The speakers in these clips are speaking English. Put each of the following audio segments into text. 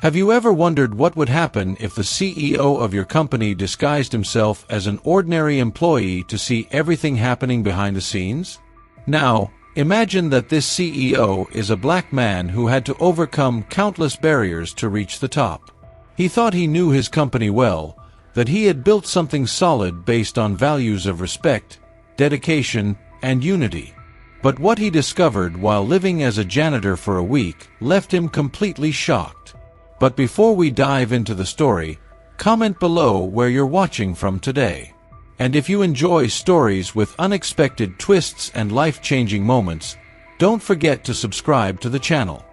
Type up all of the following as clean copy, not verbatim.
Have you ever wondered what would happen if the CEO of your company disguised himself as an ordinary employee to see everything happening behind the scenes? Now, imagine that this CEO is a black man who had to overcome countless barriers to reach the top. He thought he knew his company well, that he had built something solid based on values of respect, dedication, and unity. But what he discovered while living as a janitor for a week left him completely shocked. But before we dive into the story, comment below where you're watching from today. And if you enjoy stories with unexpected twists and life-changing moments, don't forget to subscribe to the channel.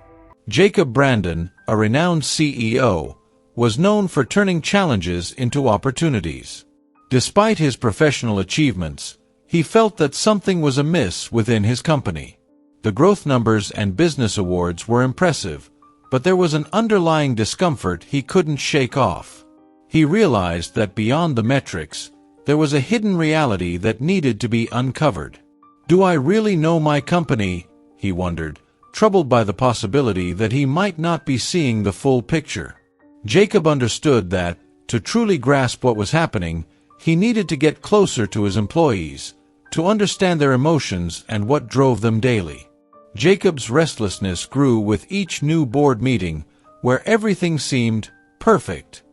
Jacob Brandon, a renowned CEO, was known for turning challenges into opportunities. Despite his professional achievements, he felt that something was amiss within his company. The growth numbers and business awards were impressive, but there was an underlying discomfort he couldn't shake off. He realized that beyond the metrics, there was a hidden reality that needed to be uncovered. Do I really know my company? He wondered, troubled by the possibility that he might not be seeing the full picture. Jacob understood that, to truly grasp what was happening, he needed to get closer to his employees, to understand their emotions and what drove them daily. Jacob's restlessness grew with each new board meeting, where everything seemed perfect.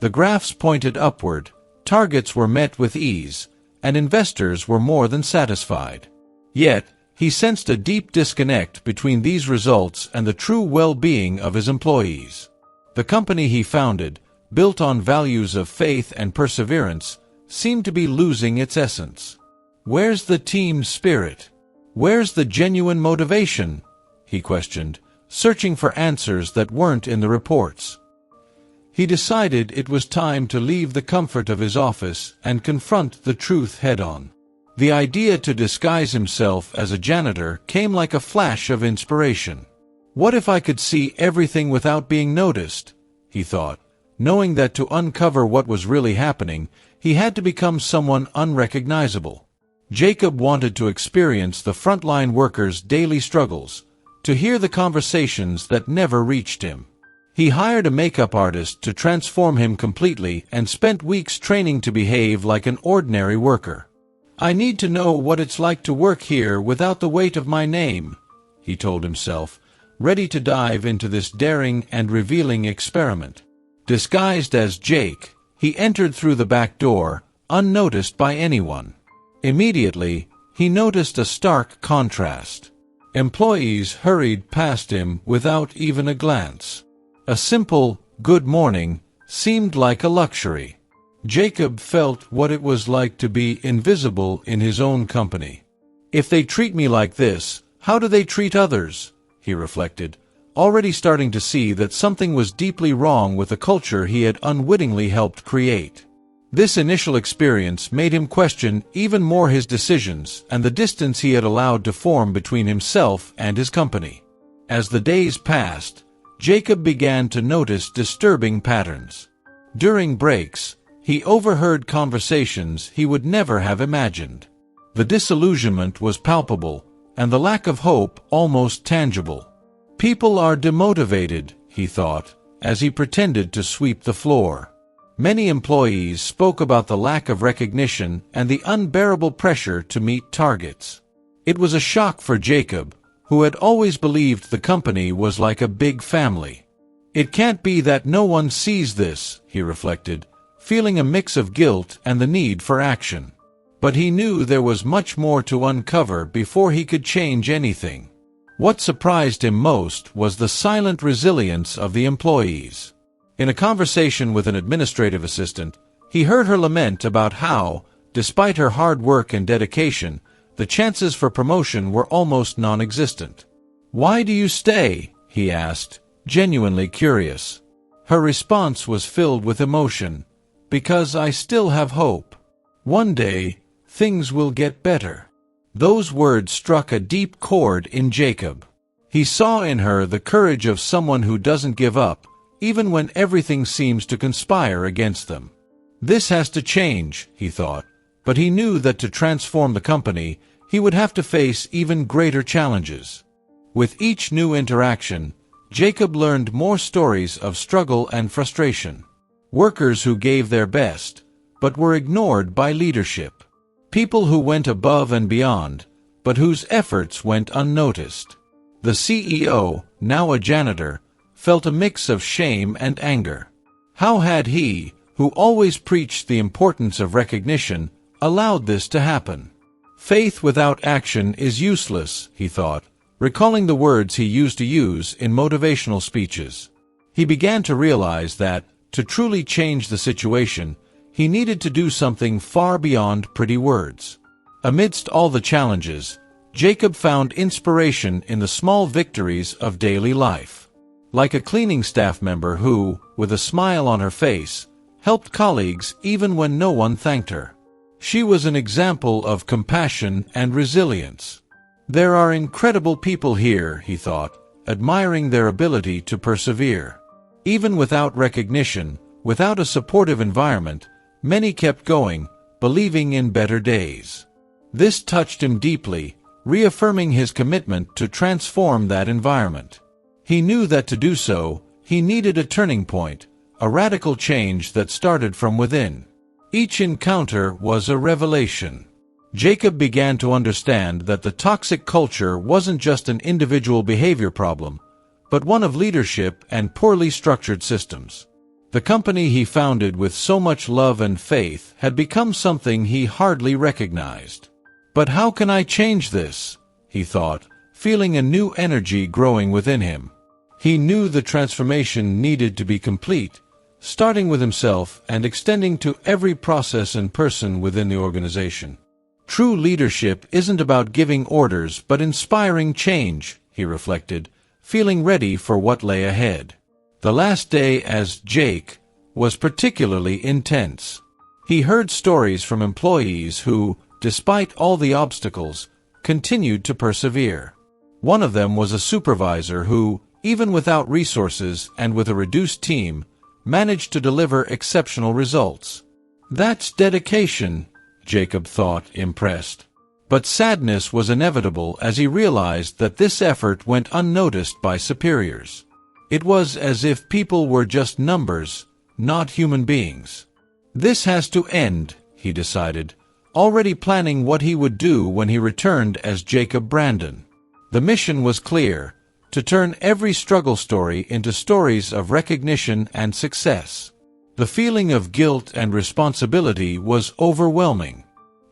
The graphs pointed upward, targets were met with ease, and investors were more than satisfied. Yet, he sensed a deep disconnect between these results and the true well-being of his employees. The company he founded, built on values of faith and perseverance, seemed to be losing its essence. Where's the team spirit? Where's the genuine motivation? He questioned, searching for answers that weren't in the reports. He decided it was time to leave the comfort of his office and confront the truth head-on. The idea to disguise himself as a janitor came like a flash of inspiration. What if I could see everything without being noticed? He thought, knowing that to uncover what was really happening, he had to become someone unrecognizable. Jacob wanted to experience the frontline workers' daily struggles, to hear the conversations that never reached him. He hired a makeup artist to transform him completely and spent weeks training to behave like an ordinary worker. I need to know what it's like to work here without the weight of my name, he told himself, ready to dive into this daring and revealing experiment. Disguised as Jake, he entered through the back door, unnoticed by anyone. Immediately, he noticed a stark contrast. Employees hurried past him without even a glance. A simple, "good morning," seemed like a luxury. Jacob felt what it was like to be invisible in his own company. If they treat me like this, how do they treat others? He reflected, already starting to see that something was deeply wrong with the culture he had unwittingly helped create. This initial experience made him question even more his decisions and the distance he had allowed to form between himself and his company. As the days passed, Jacob began to notice disturbing patterns. During breaks, he overheard conversations he would never have imagined. The disillusionment was palpable, and the lack of hope almost tangible. People are demotivated, he thought, as he pretended to sweep the floor. Many employees spoke about the lack of recognition and the unbearable pressure to meet targets. It was a shock for Jacob, who had always believed the company was like a big family. It can't be that no one sees this, he reflected, feeling a mix of guilt and the need for action. But he knew there was much more to uncover before he could change anything. What surprised him most was the silent resilience of the employees. In a conversation with an administrative assistant, he heard her lament about how, despite her hard work and dedication, the chances for promotion were almost non-existent. "Why do you stay?" he asked, genuinely curious. Her response was filled with emotion. "Because I still have hope. One day, things will get better." Those words struck a deep chord in Jacob. He saw in her the courage of someone who doesn't give up, even when everything seems to conspire against them. This has to change, he thought, but he knew that to transform the company, he would have to face even greater challenges. With each new interaction, Jacob learned more stories of struggle and frustration. Workers who gave their best, but were ignored by leadership. People who went above and beyond, but whose efforts went unnoticed. The CEO, now a janitor, felt a mix of shame and anger. How had he, who always preached the importance of recognition, allowed this to happen? Faith without action is useless, he thought, recalling the words he used to use in motivational speeches. He began to realize that, to truly change the situation, he needed to do something far beyond pretty words. Amidst all the challenges, Jacob found inspiration in the small victories of daily life. Like a cleaning staff member who, with a smile on her face, helped colleagues even when no one thanked her. She was an example of compassion and resilience. There are incredible people here, he thought, admiring their ability to persevere. Even without recognition, without a supportive environment, many kept going, believing in better days. This touched him deeply, reaffirming his commitment to transform that environment. He knew that to do so, he needed a turning point, a radical change that started from within. Each encounter was a revelation. Jacob began to understand that the toxic culture wasn't just an individual behavior problem, but one of leadership and poorly structured systems. The company he founded with so much love and faith had become something he hardly recognized. But how can I change this? He thought, feeling a new energy growing within him. He knew the transformation needed to be complete, starting with himself and extending to every process and person within the organization. True leadership isn't about giving orders but inspiring change, he reflected, feeling ready for what lay ahead. The last day as Jake was particularly intense. He heard stories from employees who, despite all the obstacles, continued to persevere. One of them was a supervisor who, even without resources and with a reduced team, managed to deliver exceptional results. That's dedication, Jacob thought, impressed. But sadness was inevitable as he realized that this effort went unnoticed by superiors. It was as if people were just numbers, not human beings. This has to end, he decided, already planning what he would do when he returned as Jacob Brandon. The mission was clear, to turn every struggle story into stories of recognition and success. The feeling of guilt and responsibility was overwhelming.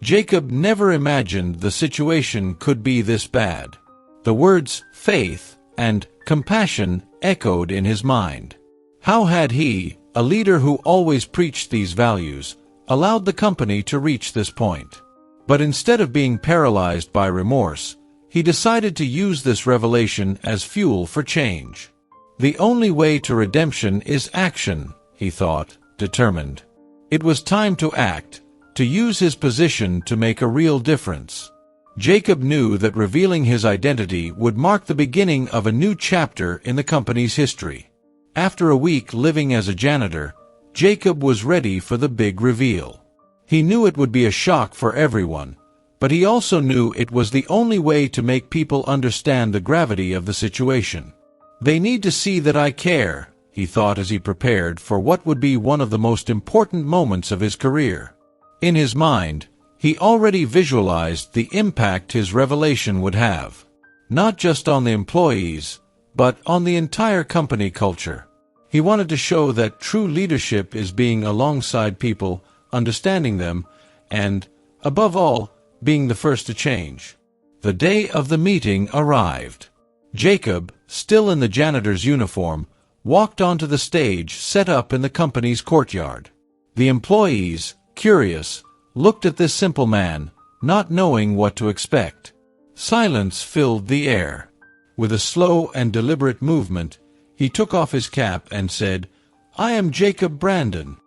Jacob never imagined the situation could be this bad. The words faith and compassion echoed in his mind. How had he, a leader who always preached these values, allowed the company to reach this point? But instead of being paralyzed by remorse, he decided to use this revelation as fuel for change. The only way to redemption is action, he thought, determined. It was time to act, to use his position to make a real difference. Jacob knew that revealing his identity would mark the beginning of a new chapter in the company's history. After a week living as a janitor, Jacob was ready for the big reveal. He knew it would be a shock for everyone, but he also knew it was the only way to make people understand the gravity of the situation. They need to see that I care, he thought as he prepared for what would be one of the most important moments of his career. In his mind, he already visualized the impact his revelation would have, not just on the employees, but on the entire company culture. He wanted to show that true leadership is being alongside people, understanding them, and, above all, being the first to change. The day of the meeting arrived. Jacob, still in the janitor's uniform, walked onto the stage set up in the company's courtyard. The employees, curious, looked at this simple man, not knowing what to expect. Silence filled the air. With a slow and deliberate movement, he took off his cap and said, "I am Jacob Brandon."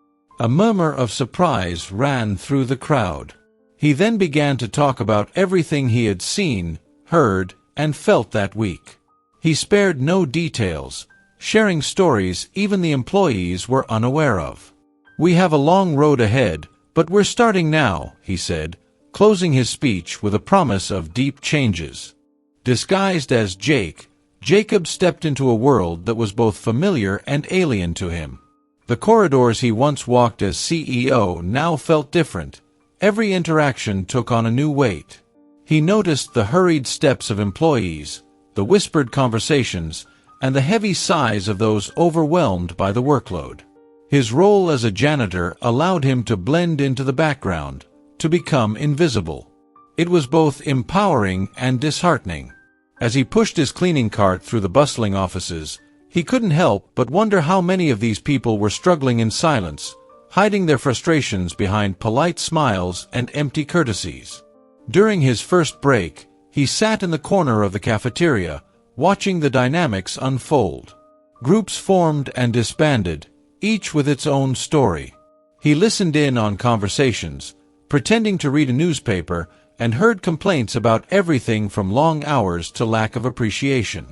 A murmur of surprise ran through the crowd. He then began to talk about everything he had seen, heard, and felt that week. He spared no details, sharing stories even the employees were unaware of. "We have a long road ahead, but we're starting now," he said, closing his speech with a promise of deep changes. Disguised as Jake, Jacob stepped into a world that was both familiar and alien to him. The corridors he once walked as CEO now felt different. Every interaction took on a new weight. He noticed the hurried steps of employees, the whispered conversations, and the heavy sighs of those overwhelmed by the workload. His role as a janitor allowed him to blend into the background, to become invisible. It was both empowering and disheartening. As he pushed his cleaning cart through the bustling offices, he couldn't help but wonder how many of these people were struggling in silence, hiding their frustrations behind polite smiles and empty courtesies. During his first break, he sat in the corner of the cafeteria, watching the dynamics unfold. Groups formed and disbanded, each with its own story. He listened in on conversations, pretending to read a newspaper, and heard complaints about everything from long hours to lack of appreciation.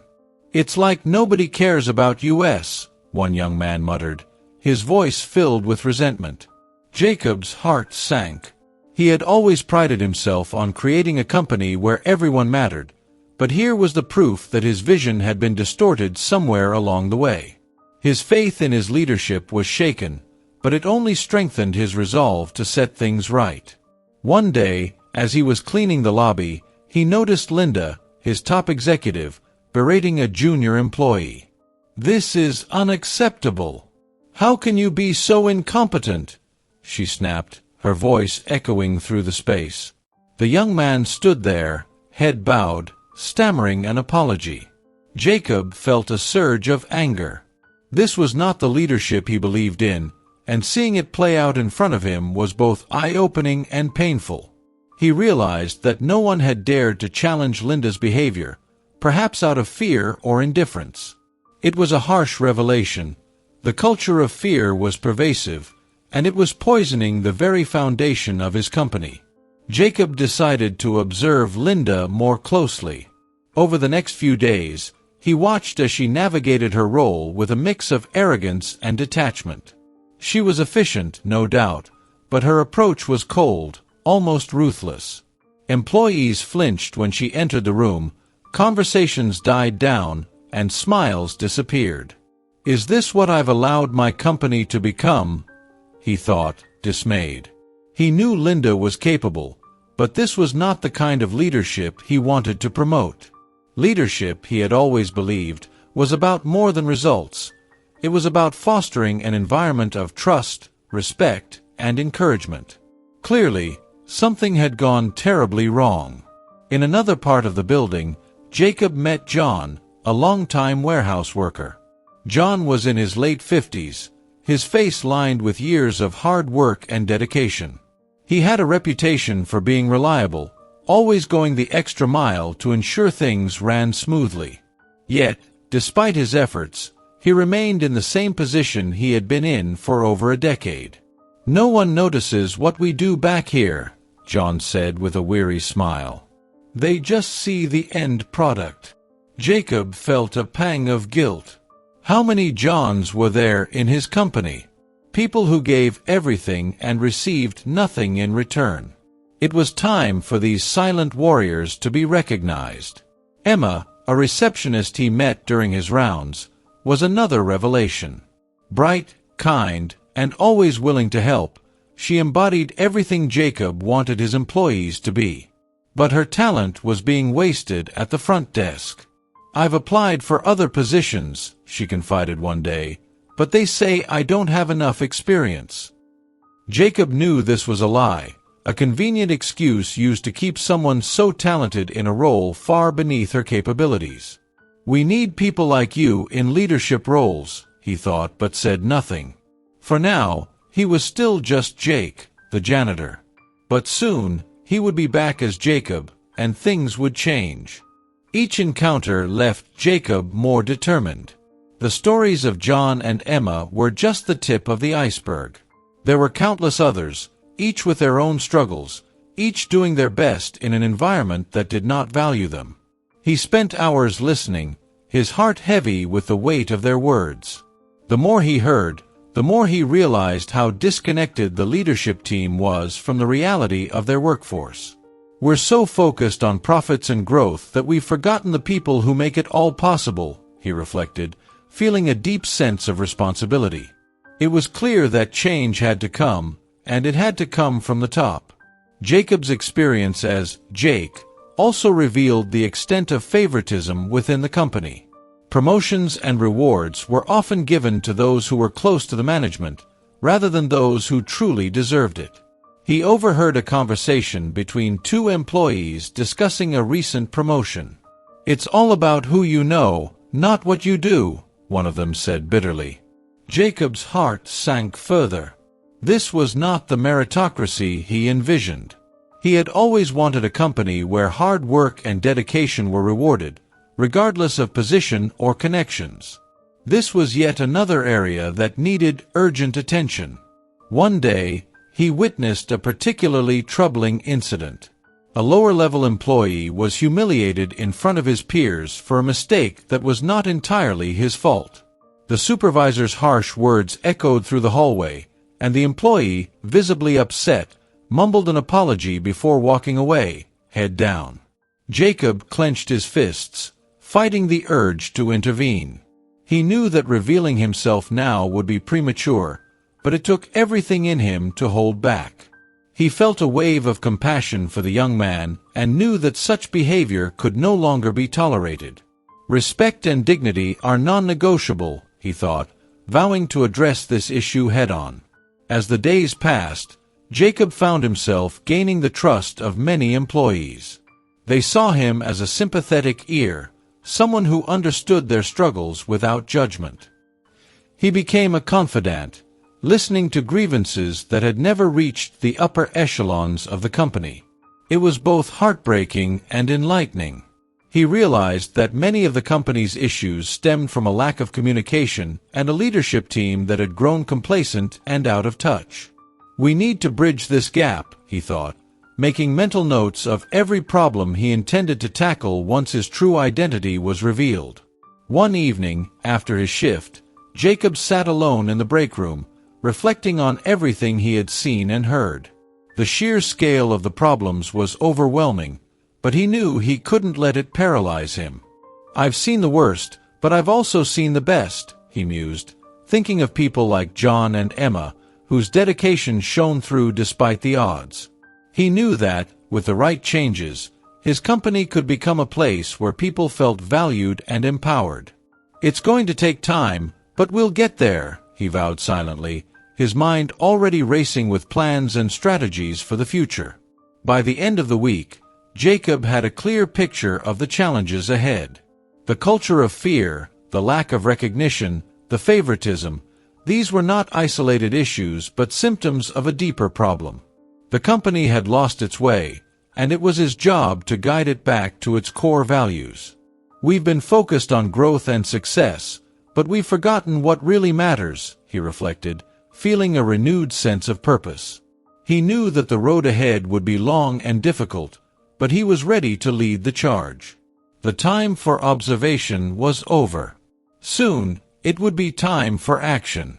"It's like nobody cares about us," one young man muttered, his voice filled with resentment. Jacob's heart sank. He had always prided himself on creating a company where everyone mattered, but here was the proof that his vision had been distorted somewhere along the way. His faith in his leadership was shaken, but it only strengthened his resolve to set things right. One day, as he was cleaning the lobby, he noticed Linda, his top executive, berating a junior employee. "This is unacceptable. How can you be so incompetent?" she snapped, her voice echoing through the space. The young man stood there, head bowed, stammering an apology. Jacob felt a surge of anger. This was not the leadership he believed in, and seeing it play out in front of him was both eye-opening and painful. He realized that no one had dared to challenge Linda's behavior, perhaps out of fear or indifference. It was a harsh revelation. The culture of fear was pervasive, and it was poisoning the very foundation of his company. Jacob decided to observe Linda more closely. Over the next few days, he watched as she navigated her role with a mix of arrogance and detachment. She was efficient, no doubt, but her approach was cold, almost ruthless. Employees flinched when she entered the room, conversations died down, and smiles disappeared. "Is this what I've allowed my company to become?" he thought, dismayed. He knew Linda was capable, but this was not the kind of leadership he wanted to promote. Leadership, he had always believed, was about more than results. It was about fostering an environment of trust, respect, and encouragement. Clearly, something had gone terribly wrong. In another part of the building, Jacob met John, a longtime warehouse worker. John was in his late 50s, his face lined with years of hard work and dedication. He had a reputation for being reliable, always going the extra mile to ensure things ran smoothly. Yet, despite his efforts, he remained in the same position he had been in for over a decade. "No one notices what we do back here," John said with a weary smile. "They just see the end product." Jacob felt a pang of guilt. How many Johns were there in his company? People who gave everything and received nothing in return. It was time for these silent warriors to be recognized. Emma, a receptionist he met during his rounds, was another revelation. Bright, kind, and always willing to help, she embodied everything Jacob wanted his employees to be. But her talent was being wasted at the front desk. "I've applied for other positions," she confided one day, "but they say I don't have enough experience." Jacob knew this was a lie, a convenient excuse used to keep someone so talented in a role far beneath her capabilities. "We need people like you in leadership roles," he thought, but said nothing. For now, he was still just Jake, the janitor. But soon, he would be back as Jacob, and things would change. Each encounter left Jacob more determined. The stories of John and Emma were just the tip of the iceberg. There were countless others, each with their own struggles, each doing their best in an environment that did not value them. He spent hours listening, his heart heavy with the weight of their words. The more he heard, the more he realized how disconnected the leadership team was from the reality of their workforce. "We're so focused on profits and growth that we've forgotten the people who make it all possible," he reflected, feeling a deep sense of responsibility. It was clear that change had to come, and it had to come from the top. Jacob's experience as Jake also revealed the extent of favoritism within the company. Promotions and rewards were often given to those who were close to the management, rather than those who truly deserved it. He overheard a conversation between two employees discussing a recent promotion. "It's all about who you know, not what you do," one of them said bitterly. Jacob's heart sank further. This was not the meritocracy he envisioned. He had always wanted a company where hard work and dedication were rewarded, regardless of position or connections. This was yet another area that needed urgent attention. One day, he witnessed a particularly troubling incident. A lower-level employee was humiliated in front of his peers for a mistake that was not entirely his fault. The supervisor's harsh words echoed through the hallway, and the employee, visibly upset, mumbled an apology before walking away, head down. Jacob clenched his fists, fighting the urge to intervene. He knew that revealing himself now would be premature, but it took everything in him to hold back. He felt a wave of compassion for the young man and knew that such behavior could no longer be tolerated. Respect and dignity are non-negotiable, he thought, vowing to address this issue head-on. As the days passed, Jacob found himself gaining the trust of many employees. They saw him as a sympathetic ear, someone who understood their struggles without judgment. He became a confidant, listening to grievances that had never reached the upper echelons of the company. It was both heartbreaking and enlightening. He realized that many of the company's issues stemmed from a lack of communication and a leadership team that had grown complacent and out of touch. "We need to bridge this gap," he thought, making mental notes of every problem he intended to tackle once his true identity was revealed. One evening, after his shift, Jacob sat alone in the break room, reflecting on everything he had seen and heard. The sheer scale of the problems was overwhelming, but he knew he couldn't let it paralyze him. "I've seen the worst, but I've also seen the best," he mused, thinking of people like John and Emma, whose dedication shone through despite the odds. He knew that, with the right changes, his company could become a place where people felt valued and empowered. "It's going to take time, but we'll get there," he vowed silently, his mind already racing with plans and strategies for the future. By the end of the week, Jacob had a clear picture of the challenges ahead. The culture of fear, the lack of recognition, the favoritism, these were not isolated issues but symptoms of a deeper problem. The company had lost its way, and it was his job to guide it back to its core values. "We've been focused on growth and success, but we've forgotten what really matters," he reflected, feeling a renewed sense of purpose. He knew that the road ahead would be long and difficult, but he was ready to lead the charge. The time for observation was over. Soon, it would be time for action.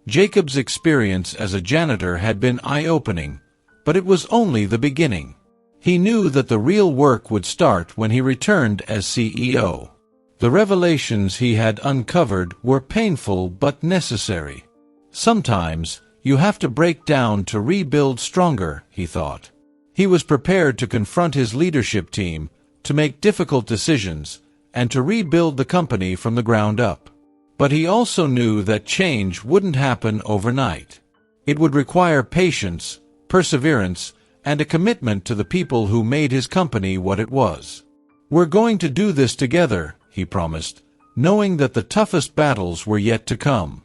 Jacob's experience as a janitor had been eye-opening, but it was only the beginning. He knew that the real work would start when he returned as CEO. The revelations he had uncovered were painful but necessary. Sometimes, you have to break down to rebuild stronger, he thought. He was prepared to confront his leadership team, to make difficult decisions, and to rebuild the company from the ground up. But he also knew that change wouldn't happen overnight. It would require patience, perseverance, and a commitment to the people who made his company what it was. "We're going to do this together," he promised, knowing that the toughest battles were yet to come.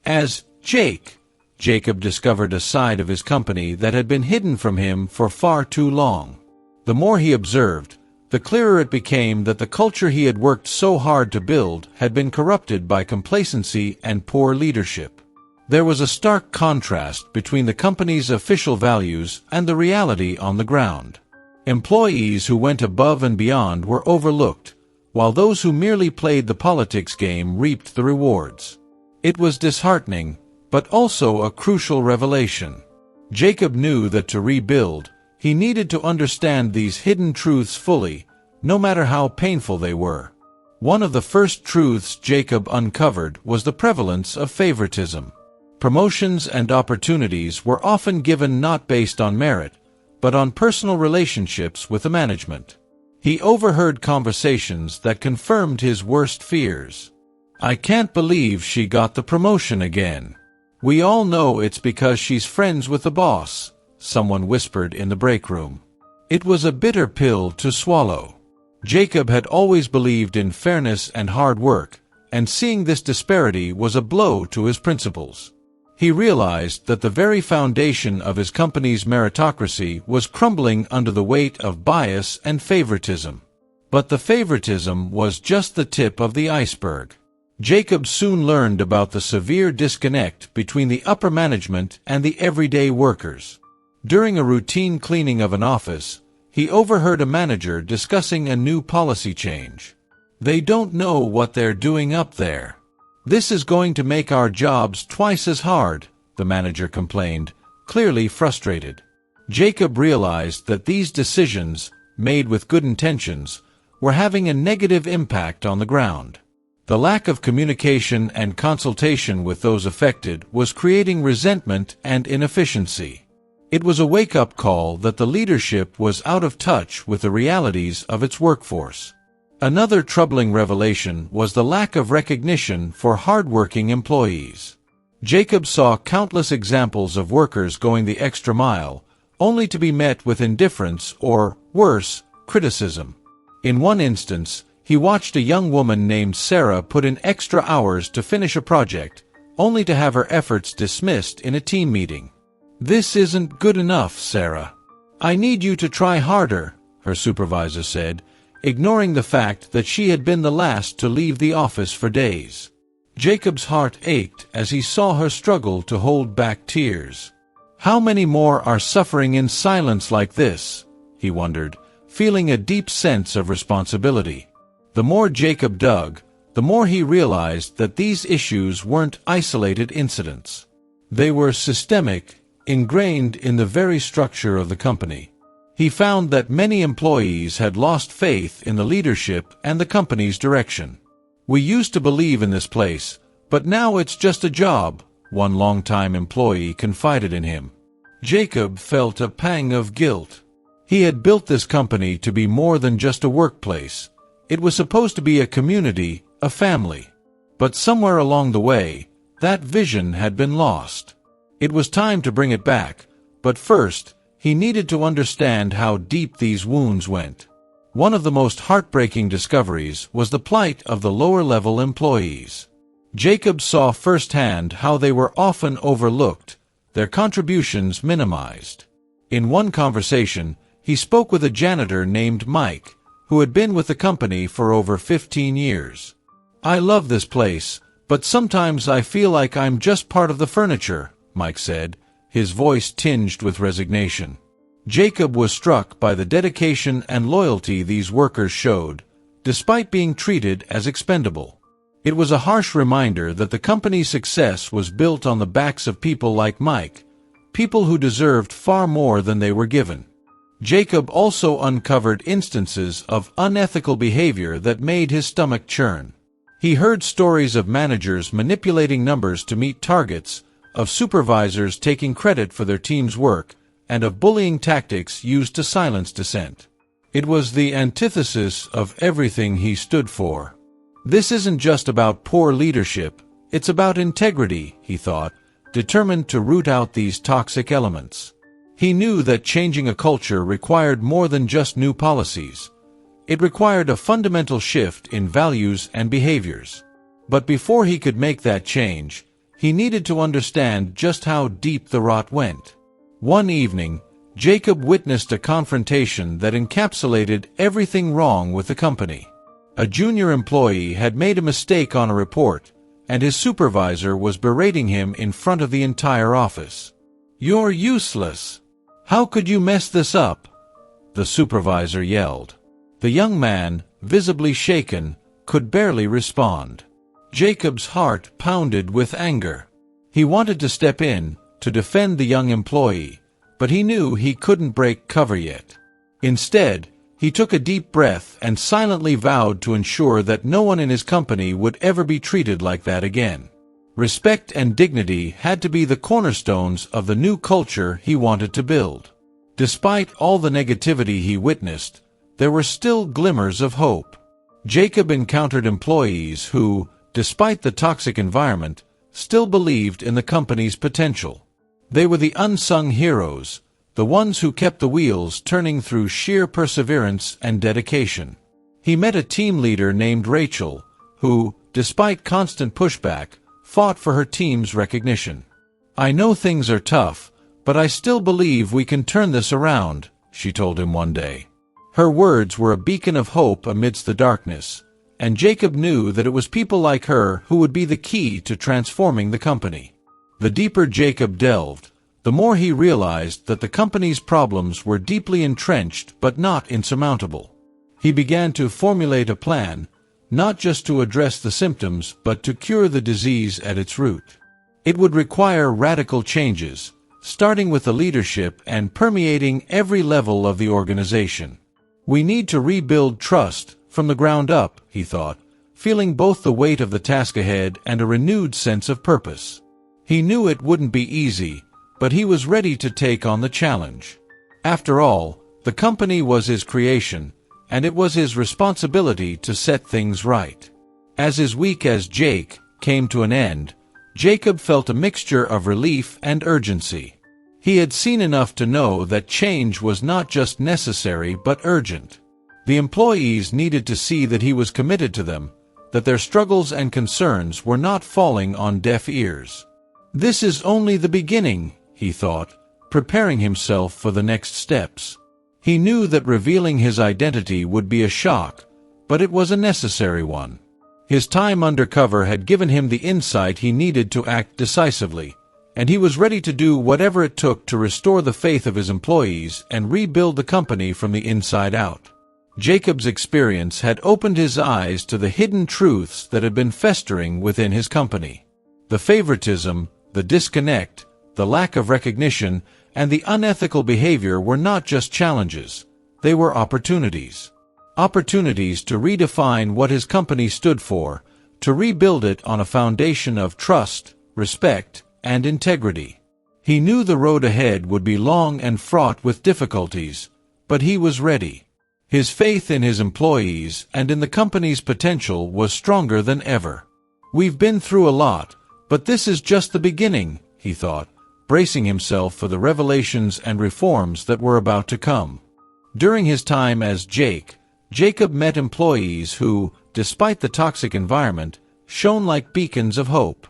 As Jacob discovered a side of his company that had been hidden from him for far too long. The more he observed, the clearer it became that the culture he had worked so hard to build had been corrupted by complacency and poor leadership. There was a stark contrast between the company's official values and the reality on the ground. Employees who went above and beyond were overlooked, while those who merely played the politics game reaped the rewards. It was disheartening, but also a crucial revelation. Jacob knew that to rebuild, He needed to understand these hidden truths fully, no matter how painful they were. One of the first truths Jacob uncovered was the prevalence of favoritism. Promotions and opportunities were often given not based on merit, but on personal relationships with the management. He overheard conversations that confirmed his worst fears. "I can't believe she got the promotion again. We all know it's because she's friends with the boss," someone whispered in the break room. It was a bitter pill to swallow. Jacob had always believed in fairness and hard work, and seeing this disparity was a blow to his principles. He realized that the very foundation of his company's meritocracy was crumbling under the weight of bias and favoritism. But the favoritism was just the tip of the iceberg. Jacob soon learned about the severe disconnect between the upper management and the everyday workers. During a routine cleaning of an office, he overheard a manager discussing a new policy change. "They don't know what they're doing up there. This is going to make our jobs twice as hard," the manager complained, clearly frustrated. Jacob realized that these decisions, made with good intentions, were having a negative impact on the ground. The lack of communication and consultation with those affected was creating resentment and inefficiency. It was a wake-up call that the leadership was out of touch with the realities of its workforce. Another troubling revelation was the lack of recognition for hard-working employees. Jacob saw countless examples of workers going the extra mile, only to be met with indifference or, worse, criticism. In one instance, he watched a young woman named Sarah put in extra hours to finish a project, only to have her efforts dismissed in a team meeting. "This isn't good enough, Sarah. I need you to try harder," her supervisor said, ignoring the fact that she had been the last to leave the office for days. Jacob's heart ached as he saw her struggle to hold back tears. How many more are suffering in silence like this? He wondered, feeling a deep sense of responsibility. The more Jacob dug, the more he realized that these issues weren't isolated incidents. They were systemic, ingrained in the very structure of the company. He found that many employees had lost faith in the leadership and the company's direction. "We used to believe in this place, but now it's just a job," one longtime employee confided in him. Jacob felt a pang of guilt. He had built this company to be more than just a workplace. It was supposed to be a community, a family. But somewhere along the way, that vision had been lost. It was time to bring it back, but first, he needed to understand how deep these wounds went. One of the most heartbreaking discoveries was the plight of the lower-level employees. Jacob saw firsthand how they were often overlooked, their contributions minimized. In one conversation, he spoke with a janitor named Mike, who had been with the company for over 15 years. "I love this place, but sometimes I feel like I'm just part of the furniture," Mike said, his voice tinged with resignation. Jacob was struck by the dedication and loyalty these workers showed, despite being treated as expendable. It was a harsh reminder that the company's success was built on the backs of people like Mike, people who deserved far more than they were given. Jacob also uncovered instances of unethical behavior that made his stomach churn. He heard stories of managers manipulating numbers to meet targets, of supervisors taking credit for their team's work, and of bullying tactics used to silence dissent. It was the antithesis of everything he stood for. This isn't just about poor leadership, it's about integrity, he thought, determined to root out these toxic elements. He knew that changing a culture required more than just new policies. It required a fundamental shift in values and behaviors. But before he could make that change, he needed to understand just how deep the rot went. One evening, Jacob witnessed a confrontation that encapsulated everything wrong with the company. A junior employee had made a mistake on a report, and his supervisor was berating him in front of the entire office. "You're useless. How could you mess this up?" the supervisor yelled. The young man, visibly shaken, could barely respond. Jacob's heart pounded with anger. He wanted to step in, to defend the young employee, but he knew he couldn't break cover yet. Instead, he took a deep breath and silently vowed to ensure that no one in his company would ever be treated like that again. Respect and dignity had to be the cornerstones of the new culture he wanted to build. Despite all the negativity he witnessed, there were still glimmers of hope. Jacob encountered employees who, despite the toxic environment, still believed in the company's potential. They were the unsung heroes, the ones who kept the wheels turning through sheer perseverance and dedication. He met a team leader named Rachel, who, despite constant pushback, fought for her team's recognition. "I know things are tough, but I still believe we can turn this around," she told him one day. Her words were a beacon of hope amidst the darkness, and Jacob knew that it was people like her who would be the key to transforming the company. The deeper Jacob delved, the more he realized that the company's problems were deeply entrenched but not insurmountable. He began to formulate a plan, not just to address the symptoms but to cure the disease at its root. It would require radical changes, starting with the leadership and permeating every level of the organization. "We need to rebuild trust from the ground up," he thought, feeling both the weight of the task ahead and a renewed sense of purpose. He knew it wouldn't be easy, but he was ready to take on the challenge. After all, the company was his creation, and it was his responsibility to set things right. As his week as Jake came to an end, Jacob felt a mixture of relief and urgency. He had seen enough to know that change was not just necessary but urgent. The employees needed to see that he was committed to them, that their struggles and concerns were not falling on deaf ears. "This is only the beginning," he thought, preparing himself for the next steps. He knew that revealing his identity would be a shock, but it was a necessary one. His time undercover had given him the insight he needed to act decisively, and he was ready to do whatever it took to restore the faith of his employees and rebuild the company from the inside out. Jacob's experience had opened his eyes to the hidden truths that had been festering within his company. The favoritism, the disconnect, the lack of recognition, and the unethical behavior were not just challenges, they were opportunities. Opportunities to redefine what his company stood for, to rebuild it on a foundation of trust, respect, and integrity. He knew the road ahead would be long and fraught with difficulties, but he was ready. His faith in his employees and in the company's potential was stronger than ever. "We've been through a lot, but this is just the beginning," he thought, bracing himself for the revelations and reforms that were about to come. During his time as Jake, Jacob met employees who, despite the toxic environment, shone like beacons of hope.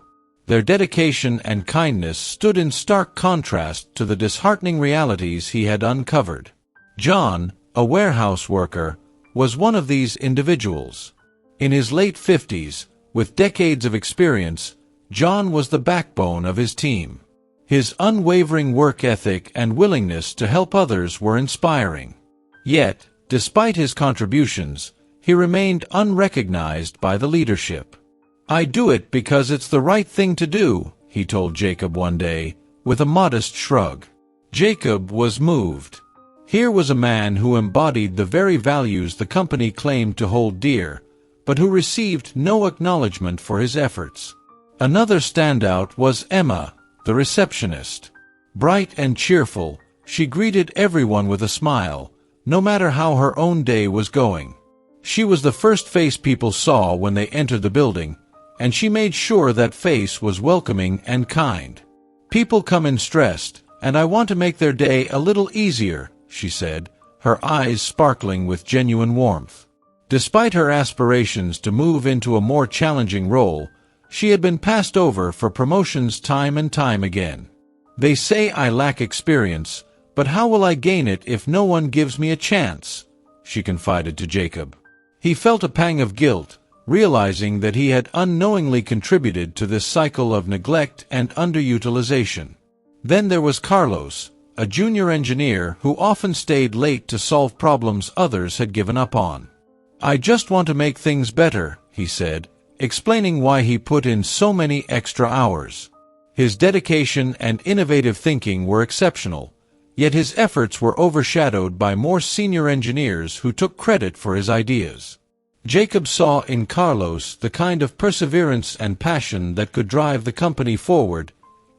Their dedication and kindness stood in stark contrast to the disheartening realities he had uncovered. John, a warehouse worker, was one of these individuals. In his late 50s, with decades of experience, John was the backbone of his team. His unwavering work ethic and willingness to help others were inspiring. Yet, despite his contributions, he remained unrecognized by the leadership. "I do it because it's the right thing to do," he told Jacob one day, with a modest shrug. Jacob was moved. Here was a man who embodied the very values the company claimed to hold dear, but who received no acknowledgement for his efforts. Another standout was Emma, the receptionist. Bright and cheerful, she greeted everyone with a smile, no matter how her own day was going. She was the first face people saw when they entered the building, and she made sure that face was welcoming and kind. "People come in stressed, and I want to make their day a little easier," she said, her eyes sparkling with genuine warmth. Despite her aspirations to move into a more challenging role, she had been passed over for promotions time and time again. "They say I lack experience, but how will I gain it if no one gives me a chance?" she confided to Jacob. He felt a pang of guilt, realizing that he had unknowingly contributed to this cycle of neglect and underutilization. Then there was Carlos, a junior engineer who often stayed late to solve problems others had given up on. "I just want to make things better," he said, explaining why he put in so many extra hours. His dedication and innovative thinking were exceptional, Yet his efforts were overshadowed by more senior engineers who took credit for his ideas. Jacob saw in Carlos the kind of perseverance and passion that could drive the company forward,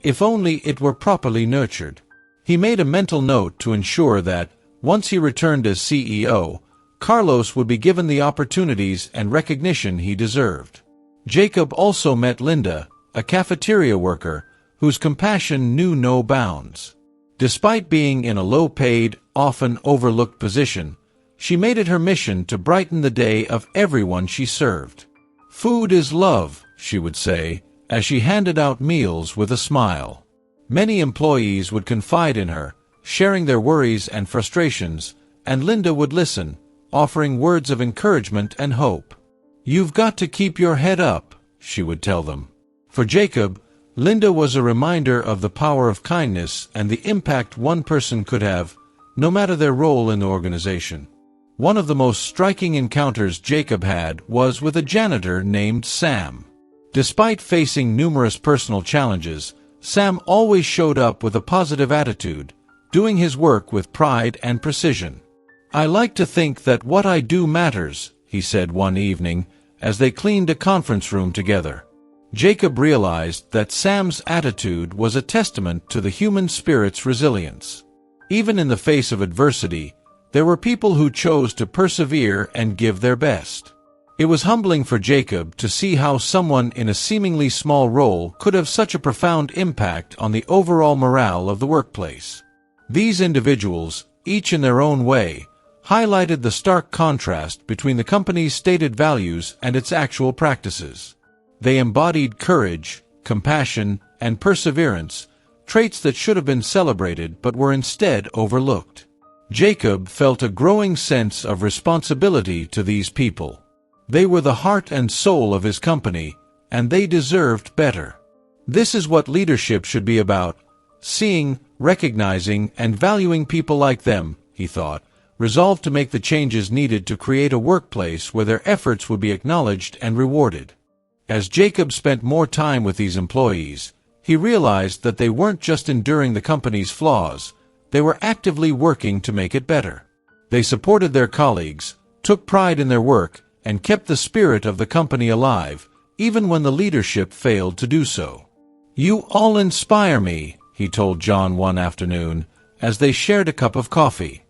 if only it were properly nurtured. He made a mental note to ensure that, once he returned as CEO, Carlos would be given the opportunities and recognition he deserved. Jacob also met Linda, a cafeteria worker, whose compassion knew no bounds. Despite being in a low-paid, often overlooked position, she made it her mission to brighten the day of everyone she served. "Food is love," she would say, as she handed out meals with a smile. Many employees would confide in her, sharing their worries and frustrations, and Linda would listen, offering words of encouragement and hope. "You've got to keep your head up," she would tell them. For Jacob, Linda was a reminder of the power of kindness and the impact one person could have, no matter their role in the organization. One of the most striking encounters Jacob had was with a janitor named Sam. Despite facing numerous personal challenges, Sam always showed up with a positive attitude, doing his work with pride and precision. "I like to think that what I do matters," he said one evening, as they cleaned a conference room together. Jacob realized that Sam's attitude was a testament to the human spirit's resilience. Even in the face of adversity, there were people who chose to persevere and give their best. It was humbling for Jacob to see how someone in a seemingly small role could have such a profound impact on the overall morale of the workplace. These individuals, each in their own way, highlighted the stark contrast between the company's stated values and its actual practices. They embodied courage, compassion, and perseverance, traits that should have been celebrated but were instead overlooked. Jacob felt a growing sense of responsibility to these people. They were the heart and soul of his company, and they deserved better. This is what leadership should be about: seeing, recognizing, and valuing people like them, he thought, resolved to make the changes needed to create a workplace where their efforts would be acknowledged and rewarded. As Jacob spent more time with these employees, he realized that they weren't just enduring the company's flaws, they were actively working to make it better. They supported their colleagues, took pride in their work, and kept the spirit of the company alive, even when the leadership failed to do so. "You all inspire me," he told John one afternoon, as they shared a cup of coffee.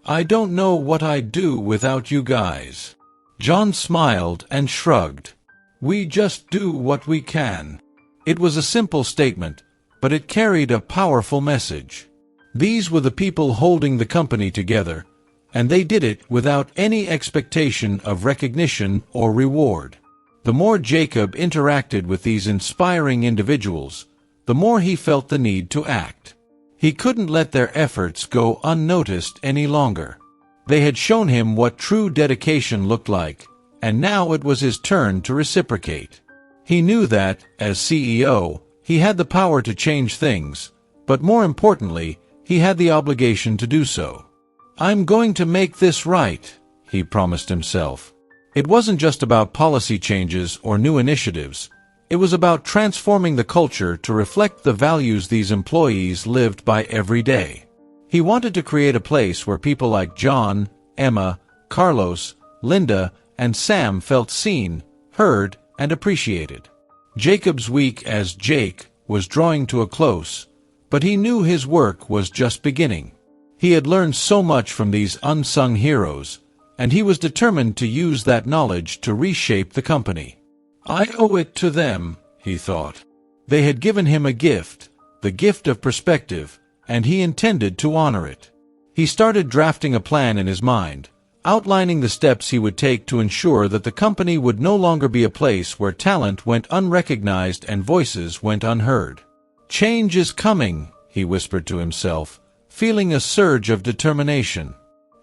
"I don't know what I'd do without you guys." John smiled and shrugged. "We just do what we can." It was a simple statement, but it carried a powerful message. These were the people holding the company together, and they did it without any expectation of recognition or reward. The more Jacob interacted with these inspiring individuals, the more he felt the need to act. He couldn't let their efforts go unnoticed any longer. They had shown him what true dedication looked like, and now it was his turn to reciprocate. He knew that, as CEO, he had the power to change things, but more importantly, he had the obligation to do so. "I'm going to make this right," he promised himself. It wasn't just about policy changes or new initiatives. It was about transforming the culture to reflect the values these employees lived by every day. He wanted to create a place where people like John, Emma, Carlos, Linda, and Sam felt seen, heard, and appreciated. Jacob's week as Jake was drawing to a close, but he knew his work was just beginning. He had learned so much from these unsung heroes, and he was determined to use that knowledge to reshape the company. "I owe it to them," he thought. They had given him a gift, the gift of perspective, and he intended to honor it. He started drafting a plan in his mind, outlining the steps he would take to ensure that the company would no longer be a place where talent went unrecognized and voices went unheard. "Change is coming," he whispered to himself, feeling a surge of determination.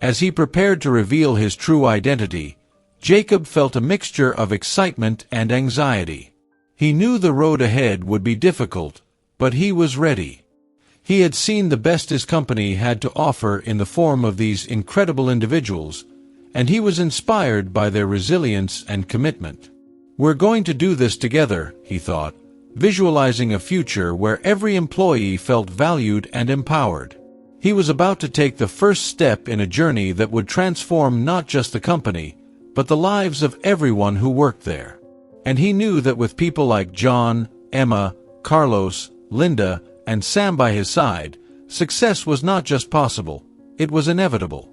As he prepared to reveal his true identity, Jacob felt a mixture of excitement and anxiety. He knew the road ahead would be difficult, but he was ready. He had seen the best his company had to offer in the form of these incredible individuals, and he was inspired by their resilience and commitment. "We're going to do this together," he thought, visualizing a future where every employee felt valued and empowered. He was about to take the first step in a journey that would transform not just the company, but the lives of everyone who worked there. And he knew that with people like John, Emma, Carlos, Linda, and Sam by his side, success was not just possible, it was inevitable.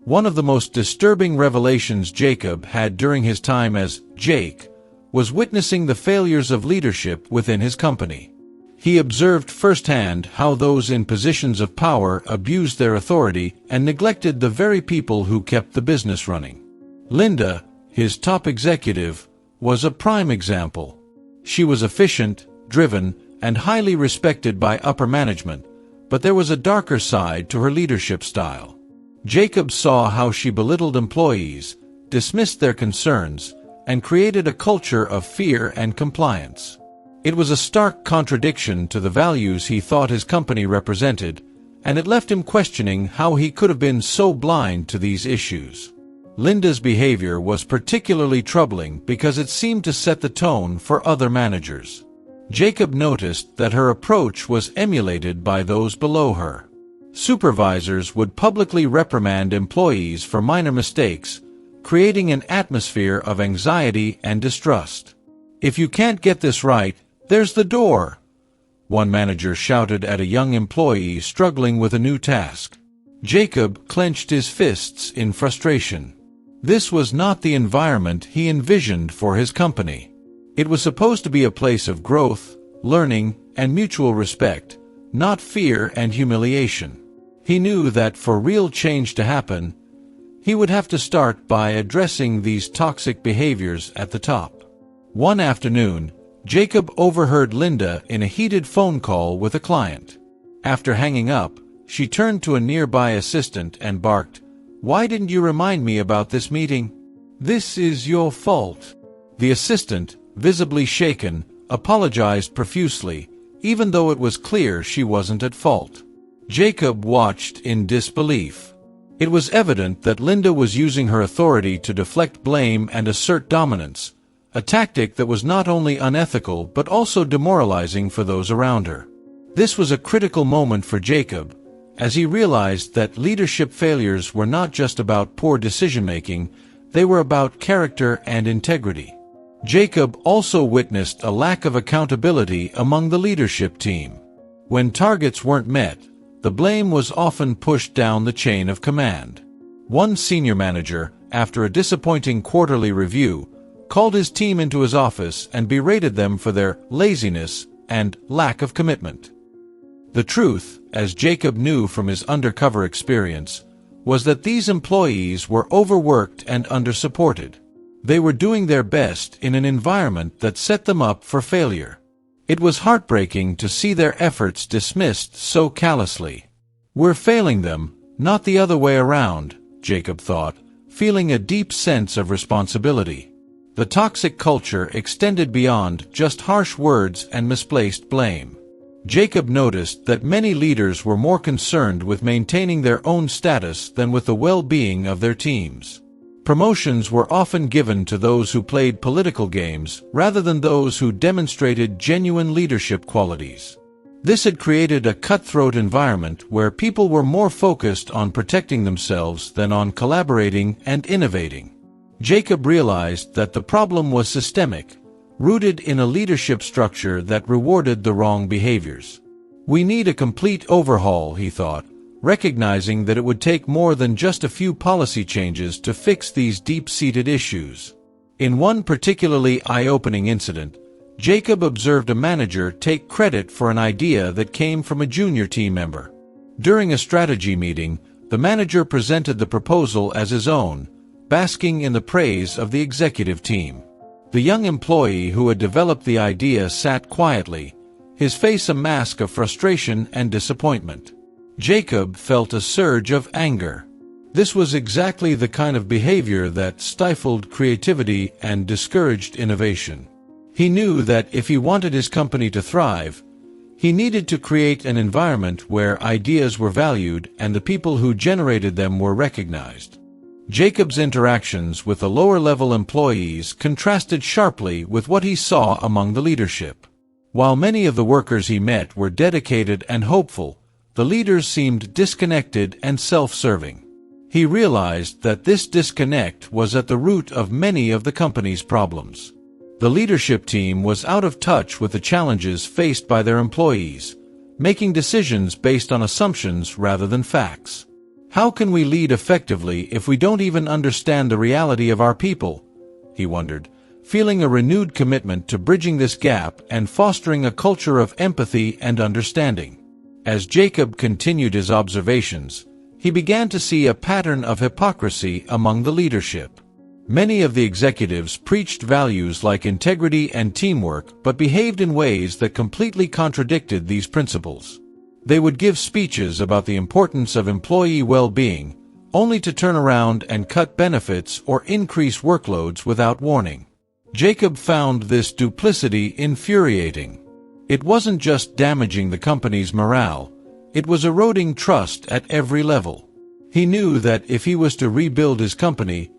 One of the most disturbing revelations Jacob had during his time as Jake was witnessing the failures of leadership within his company. He observed firsthand how those in positions of power abused their authority and neglected the very people who kept the business running. Linda, his top executive, was a prime example. She was efficient, driven, and highly respected by upper management, but there was a darker side to her leadership style. Jacob saw how she belittled employees, dismissed their concerns, and created a culture of fear and compliance. It was a stark contradiction to the values he thought his company represented, and it left him questioning how he could have been so blind to these issues. Linda's behavior was particularly troubling because it seemed to set the tone for other managers. Jacob noticed that her approach was emulated by those below her. Supervisors would publicly reprimand employees for minor mistakes, creating an atmosphere of anxiety and distrust. "If you can't get this right, there's the door," one manager shouted at a young employee struggling with a new task. Jacob clenched his fists in frustration. This was not the environment he envisioned for his company. It was supposed to be a place of growth, learning, and mutual respect, not fear and humiliation. He knew that for real change to happen, he would have to start by addressing these toxic behaviors at the top. One afternoon, Jacob overheard Linda in a heated phone call with a client. After hanging up, she turned to a nearby assistant and barked, "Why didn't you remind me about this meeting? This is your fault." The assistant, visibly shaken, apologized profusely, even though it was clear she wasn't at fault. Jacob watched in disbelief. It was evident that Linda was using her authority to deflect blame and assert dominance, a tactic that was not only unethical but also demoralizing for those around her. This was a critical moment for Jacob, as he realized that leadership failures were not just about poor decision-making, they were about character and integrity. Jacob also witnessed a lack of accountability among the leadership team. When targets weren't met, the blame was often pushed down the chain of command. One senior manager, after a disappointing quarterly review, called his team into his office and berated them for their laziness and lack of commitment. The truth, as Jacob knew from his undercover experience, was that these employees were overworked and undersupported. They were doing their best in an environment that set them up for failure. It was heartbreaking to see their efforts dismissed so callously. "We're failing them, not the other way around," Jacob thought, feeling a deep sense of responsibility. The toxic culture extended beyond just harsh words and misplaced blame. Jacob noticed that many leaders were more concerned with maintaining their own status than with the well-being of their teams. Promotions were often given to those who played political games rather than those who demonstrated genuine leadership qualities. This had created a cutthroat environment where people were more focused on protecting themselves than on collaborating and innovating. Jacob realized that the problem was systemic, rooted in a leadership structure that rewarded the wrong behaviors. "We need a complete overhaul," he thought, recognizing that it would take more than just a few policy changes to fix these deep-seated issues. In one particularly eye-opening incident, Jacob observed a manager take credit for an idea that came from a junior team member. During a strategy meeting, the manager presented the proposal as his own, basking in the praise of the executive team. The young employee who had developed the idea sat quietly, his face a mask of frustration and disappointment. Jacob felt a surge of anger. This was exactly the kind of behavior that stifled creativity and discouraged innovation. He knew that if he wanted his company to thrive, he needed to create an environment where ideas were valued and the people who generated them were recognized. Jacob's interactions with the lower-level employees contrasted sharply with what he saw among the leadership. While many of the workers he met were dedicated and hopeful, the leaders seemed disconnected and self-serving. He realized that this disconnect was at the root of many of the company's problems. The leadership team was out of touch with the challenges faced by their employees, making decisions based on assumptions rather than facts. How can we lead effectively if we don't even understand the reality of our people? He wondered, feeling a renewed commitment to bridging this gap and fostering a culture of empathy and understanding. As Jacob continued his observations, he began to see a pattern of hypocrisy among the leadership. Many of the executives preached values like integrity and teamwork but behaved in ways that completely contradicted these principles. They would give speeches about the importance of employee well-being, only to turn around and cut benefits or increase workloads without warning. Jacob found this duplicity infuriating. It wasn't just damaging the company's morale, it was eroding trust at every level. He knew that if he was to rebuild his company,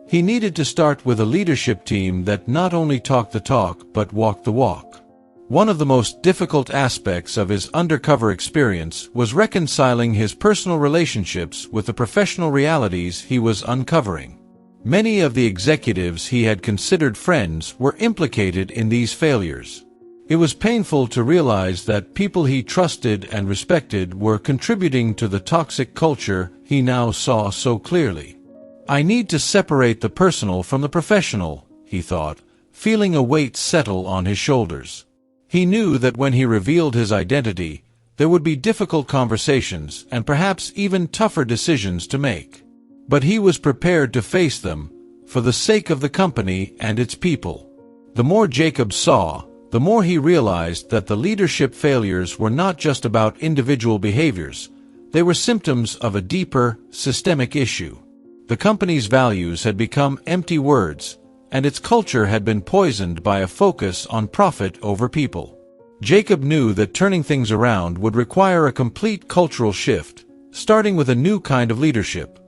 he needed to start with a leadership team that not only talked the talk but walked the walk. One of the most difficult aspects of his undercover experience was reconciling his personal relationships with the professional realities he was uncovering. Many of the executives he had considered friends were implicated in these failures. It was painful to realize that people he trusted and respected were contributing to the toxic culture he now saw so clearly. I need to separate the personal from the professional, he thought, feeling a weight settle on his shoulders. He knew that when he revealed his identity, there would be difficult conversations and perhaps even tougher decisions to make. But he was prepared to face them, for the sake of the company and its people. The more Jacob saw, the more he realized that the leadership failures were not just about individual behaviors, they were symptoms of a deeper, systemic issue. The company's values had become empty words, and its culture had been poisoned by a focus on profit over people. Jacob knew that turning things around would require a complete cultural shift, starting with a new kind of leadership,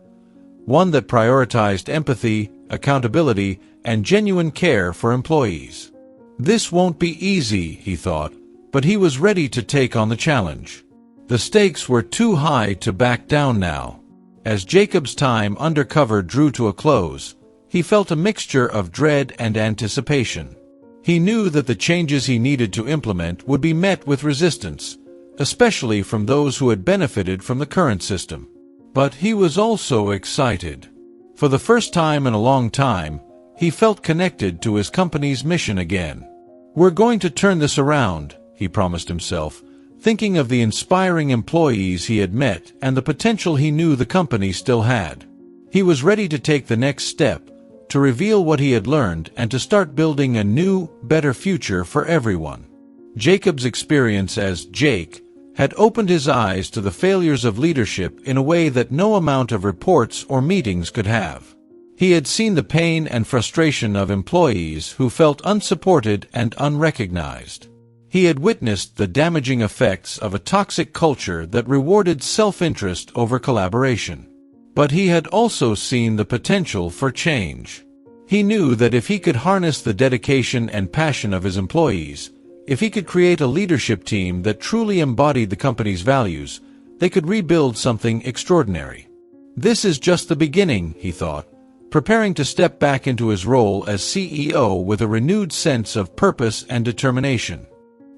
one that prioritized empathy, accountability, and genuine care for employees. This won't be easy, he thought, but he was ready to take on the challenge. The stakes were too high to back down now. As Jacob's time undercover drew to a close, he felt a mixture of dread and anticipation. He knew that the changes he needed to implement would be met with resistance, especially from those who had benefited from the current system. But he was also excited. For the first time in a long time, he felt connected to his company's mission again. "We're going to turn this around," he promised himself, thinking of the inspiring employees he had met and the potential he knew the company still had. He was ready to take the next step, to reveal what he had learned and to start building a new, better future for everyone. Jacob's experience as Jake had opened his eyes to the failures of leadership in a way that no amount of reports or meetings could have. He had seen the pain and frustration of employees who felt unsupported and unrecognized. He had witnessed the damaging effects of a toxic culture that rewarded self-interest over collaboration. But he had also seen the potential for change. He knew that if he could harness the dedication and passion of his employees, if he could create a leadership team that truly embodied the company's values, they could rebuild something extraordinary. This is just the beginning, he thought, preparing to step back into his role as CEO with a renewed sense of purpose and determination.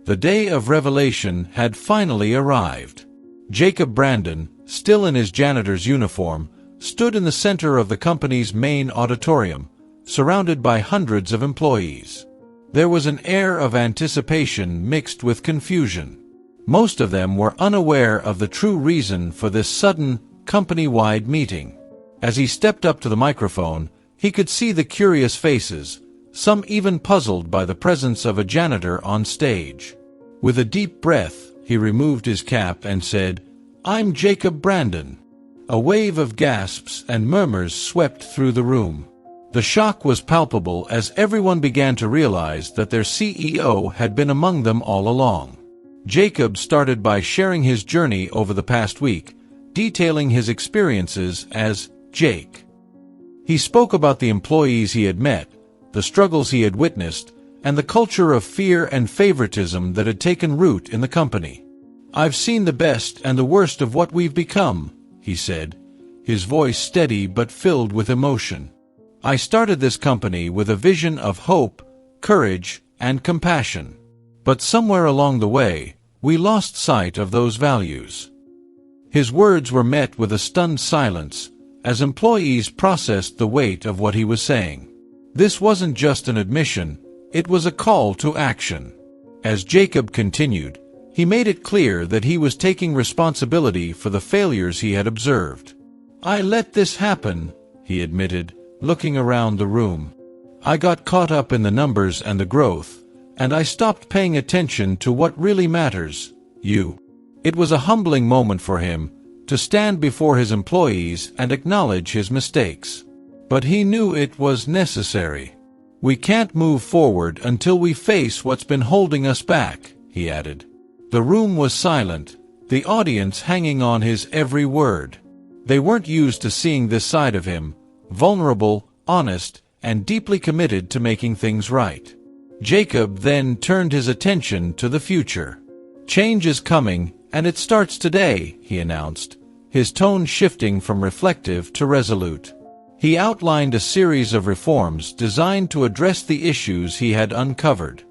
The day of revelation had finally arrived. Jacob Brandon, still in his janitor's uniform, stood in the center of the company's main auditorium, surrounded by hundreds of employees. There was an air of anticipation mixed with confusion. Most of them were unaware of the true reason for this sudden, company-wide meeting. As he stepped up to the microphone, he could see the curious faces, some even puzzled by the presence of a janitor on stage. With a deep breath, he removed his cap and said, "I'm Jacob Brandon." A wave of gasps and murmurs swept through the room. The shock was palpable as everyone began to realize that their CEO had been among them all along. Jacob started by sharing his journey over the past week, detailing his experiences as Jake. He spoke about the employees he had met, the struggles he had witnessed, and the culture of fear and favoritism that had taken root in the company. "I've seen the best and the worst of what we've become," he said, his voice steady but filled with emotion. "I started this company with a vision of hope, courage, and compassion. But somewhere along the way, we lost sight of those values." His words were met with a stunned silence, as employees processed the weight of what he was saying. This wasn't just an admission, it was a call to action. As Jacob continued, he made it clear that he was taking responsibility for the failures he had observed. "I let this happen," he admitted, looking around the room. "I got caught up in the numbers and the growth, and I stopped paying attention to what really matters, you." It was a humbling moment for him, to stand before his employees and acknowledge his mistakes. But he knew it was necessary. "We can't move forward until we face what's been holding us back," he added. The room was silent, the audience hanging on his every word. They weren't used to seeing this side of him, vulnerable, honest, and deeply committed to making things right. Jacob then turned his attention to the future. "Change is coming, and it starts today," he announced, his tone shifting from reflective to resolute. He outlined a series of reforms designed to address the issues he had uncovered.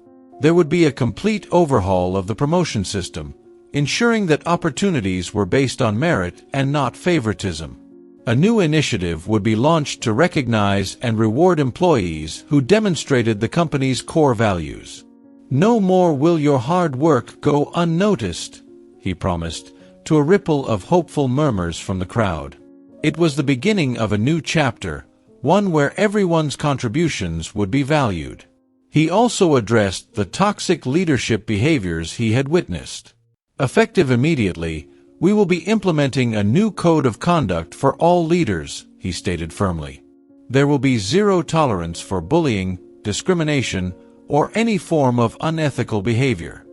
There would be a complete overhaul of the promotion system, ensuring that opportunities were based on merit and not favoritism. A new initiative would be launched to recognize and reward employees who demonstrated the company's core values. "No more will your hard work go unnoticed," he promised, to a ripple of hopeful murmurs from the crowd. It was the beginning of a new chapter, one where everyone's contributions would be valued. He also addressed the toxic leadership behaviors he had witnessed. "Effective immediately, we will be implementing a new code of conduct for all leaders," he stated firmly. "There will be zero tolerance for bullying, discrimination, or any form of unethical behavior."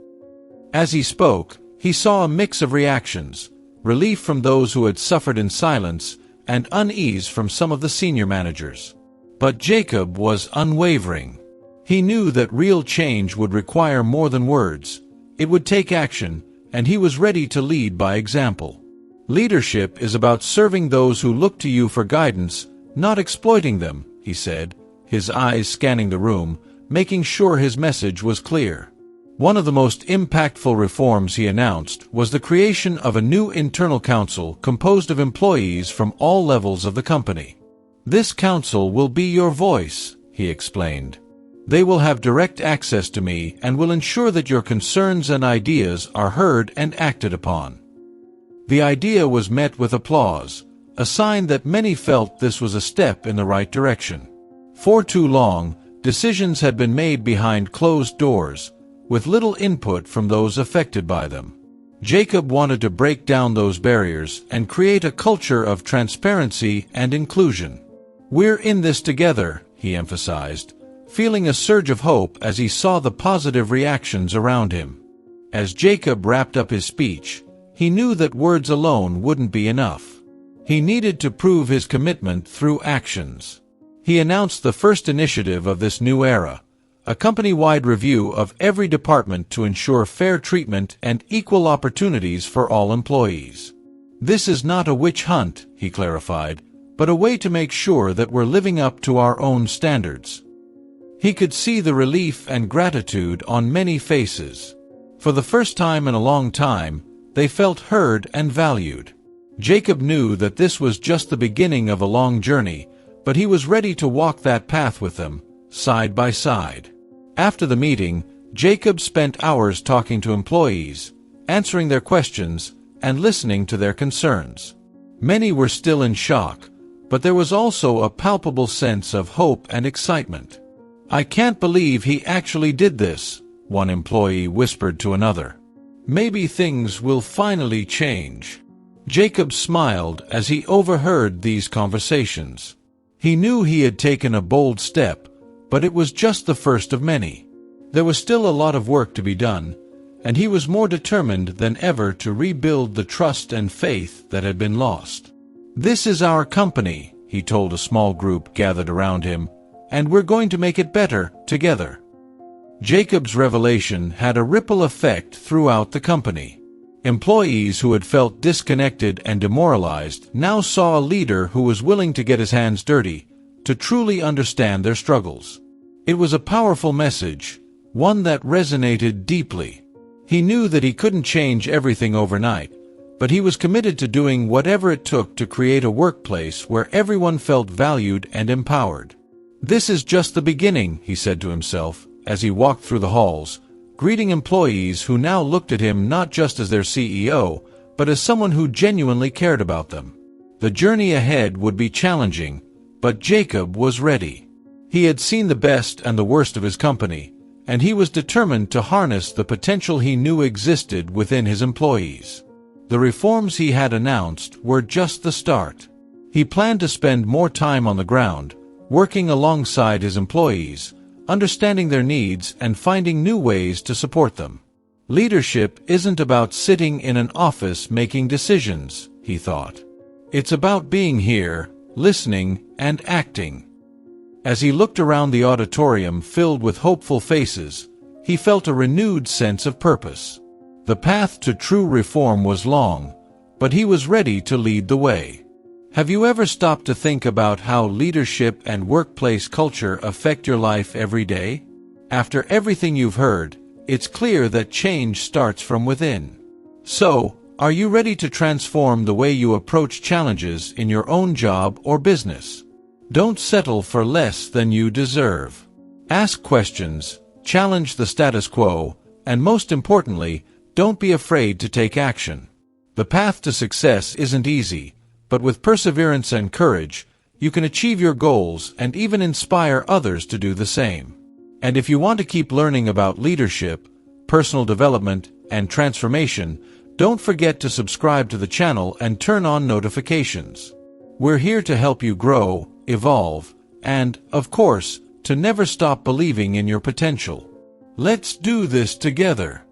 As he spoke, he saw a mix of reactions: relief from those who had suffered in silence, and unease from some of the senior managers. But Jacob was unwavering. He knew that real change would require more than words. It would take action, and he was ready to lead by example. "Leadership is about serving those who look to you for guidance, not exploiting them," he said, his eyes scanning the room, making sure his message was clear. One of the most impactful reforms he announced was the creation of a new internal council composed of employees from all levels of the company. "This council will be your voice," he explained. "They will have direct access to me and will ensure that your concerns and ideas are heard and acted upon." The idea was met with applause, a sign that many felt this was a step in the right direction. For too long, decisions had been made behind closed doors, with little input from those affected by them. Jacob wanted to break down those barriers and create a culture of transparency and inclusion. "We're in this together," he emphasized, feeling a surge of hope as he saw the positive reactions around him. As Jacob wrapped up his speech, he knew that words alone wouldn't be enough. He needed to prove his commitment through actions. He announced the first initiative of this new era, a company-wide review of every department to ensure fair treatment and equal opportunities for all employees. "This is not a witch hunt," he clarified, "but a way to make sure that we're living up to our own standards." He could see the relief and gratitude on many faces. For the first time in a long time, they felt heard and valued. Jacob knew that this was just the beginning of a long journey, but he was ready to walk that path with them, side by side. After the meeting, Jacob spent hours talking to employees, answering their questions, and listening to their concerns. Many were still in shock, but there was also a palpable sense of hope and excitement. "I can't believe he actually did this," one employee whispered to another. "Maybe things will finally change." Jacob smiled as he overheard these conversations. He knew he had taken a bold step, but it was just the first of many. There was still a lot of work to be done, and he was more determined than ever to rebuild the trust and faith that had been lost. "This is our company," he told a small group gathered around him, "and we're going to make it better together." Jacob's revelation had a ripple effect throughout the company. Employees who had felt disconnected and demoralized now saw a leader who was willing to get his hands dirty, to truly understand their struggles. It was a powerful message, one that resonated deeply. He knew that he couldn't change everything overnight, but he was committed to doing whatever it took to create a workplace where everyone felt valued and empowered. "This is just the beginning," he said to himself, as he walked through the halls, greeting employees who now looked at him not just as their CEO, but as someone who genuinely cared about them. The journey ahead would be challenging, but Jacob was ready. He had seen the best and the worst of his company, and he was determined to harness the potential he knew existed within his employees. The reforms he had announced were just the start. He planned to spend more time on the ground, working alongside his employees, understanding their needs and finding new ways to support them. Leadership isn't about sitting in an office making decisions, he thought. It's about being here, listening, and acting. As he looked around the auditorium filled with hopeful faces, he felt a renewed sense of purpose. The path to true reform was long, but he was ready to lead the way. Have you ever stopped to think about how leadership and workplace culture affect your life every day? After everything you've heard, it's clear that change starts from within. So, are you ready to transform the way you approach challenges in your own job or business? Don't settle for less than you deserve. Ask questions, challenge the status quo, and most importantly, don't be afraid to take action. The path to success isn't easy, but with perseverance and courage, you can achieve your goals and even inspire others to do the same. And if you want to keep learning about leadership, personal development, and transformation, don't forget to subscribe to the channel and turn on notifications. We're here to help you grow, evolve, and, of course, to never stop believing in your potential. Let's do this together.